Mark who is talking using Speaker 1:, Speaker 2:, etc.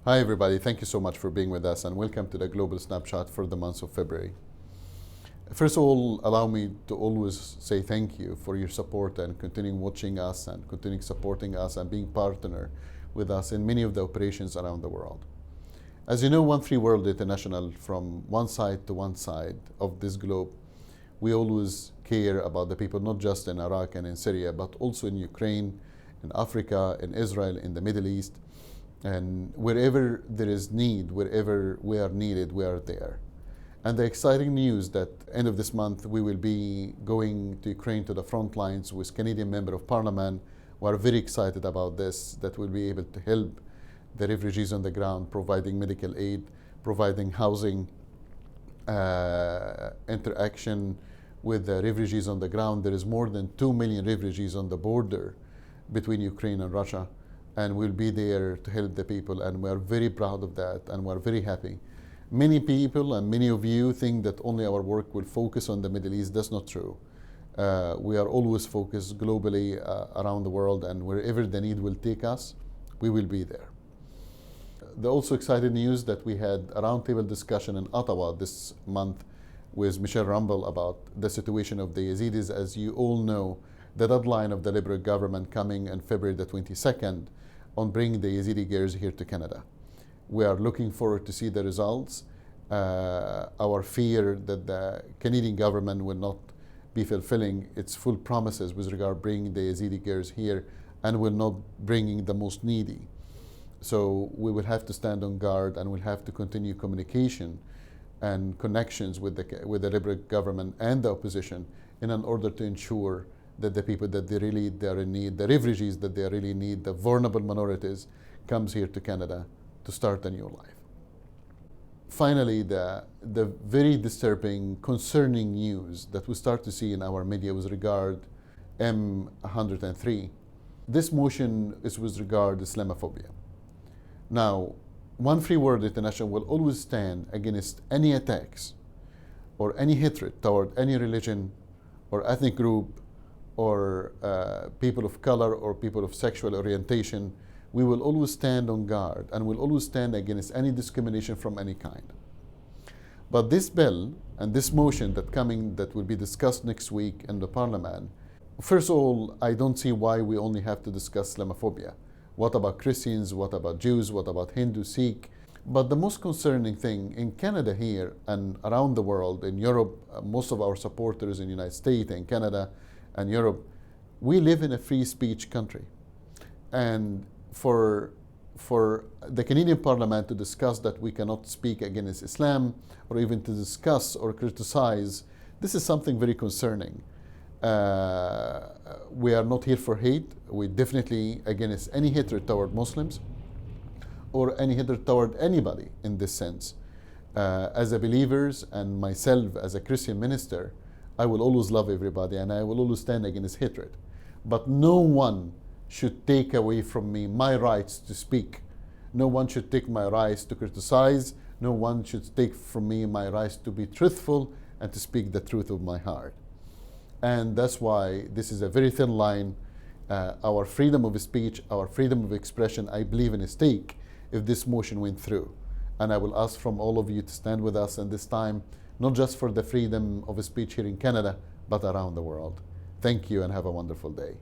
Speaker 1: Hi everybody, thank you so much for being with us and welcome to the Global Snapshot for the month of February. First of all, allow me to always say thank you for your support and continuing watching us and continuing supporting us and being partner with us in many of the operations around the world. As you know, One Free World International, from one side to one side of this globe, we always care about the people not just in Iraq and in Syria, but also in Ukraine, in Africa, in Israel, in the Middle East. And wherever there is need, wherever we are needed, we are there. And the exciting news that end of this month, we will be going to Ukraine to the front lines with Canadian Member of Parliament. We are very excited about this, that we'll be able to help the refugees on the ground, providing medical aid, providing housing, interaction with the refugees on the ground. There is more than 2 million refugees on the border between Ukraine and Russia. And we'll be there to help the people, and we're very proud of that, and we're very happy. Many people and many of you think that only our work will focus on the Middle East. That's not true. We are always focused globally around the world, and wherever the need will take us, we will be there. The also exciting news that we had a roundtable discussion in Ottawa this month with Michelle Rumble about the situation of the Yazidis. As you all know, the deadline of the Liberal government coming on February the 22nd on bringing the Yazidi girls here to Canada. We are looking forward to see the results. Our fear that the Canadian government will not be fulfilling its full promises with regard bringing the Yazidi girls here and will not bringing the most needy. So we will have to stand on guard, and we'll have to continue communication and connections with the Liberal government and the opposition in order to ensure that the people that they're in need, the refugees that they really need, the vulnerable minorities, comes here to Canada to start a new life. Finally, the very disturbing, concerning news that we start to see in our media with regard M103. This motion is with regard to Islamophobia. Now, One Free World International will always stand against any attacks or any hatred toward any religion or ethnic group or people of color or people of sexual orientation. We will always stand on guard and will always stand against any discrimination from any kind. But this bill and this motion that will be discussed next week in the Parliament, first of all, I don't see why we only have to discuss Islamophobia. What about Christians? What about Jews? What about Hindu, Sikh? But the most concerning thing in Canada here and around the world, in Europe, most of our supporters in the United States and Canada and Europe, we live in a free speech country. And for the Canadian Parliament to discuss that we cannot speak against Islam or even to discuss or criticize, this is something very concerning. We are not here for hate. We definitely against any hatred toward Muslims or any hatred toward anybody in this sense. As a believers and myself as a Christian minister, I will always love everybody and I will always stand against hatred. But no one should take away from me my rights to speak. No one should take my rights to criticize. No one should take from me my rights to be truthful and to speak the truth of my heart. And that's why this is a very thin line. Our freedom of speech, our freedom of expression, I believe, in a stake if this motion went through. And I will ask from all of you to stand with us in this time, not just for the freedom of speech here in Canada, but around the world. Thank you and have a wonderful day.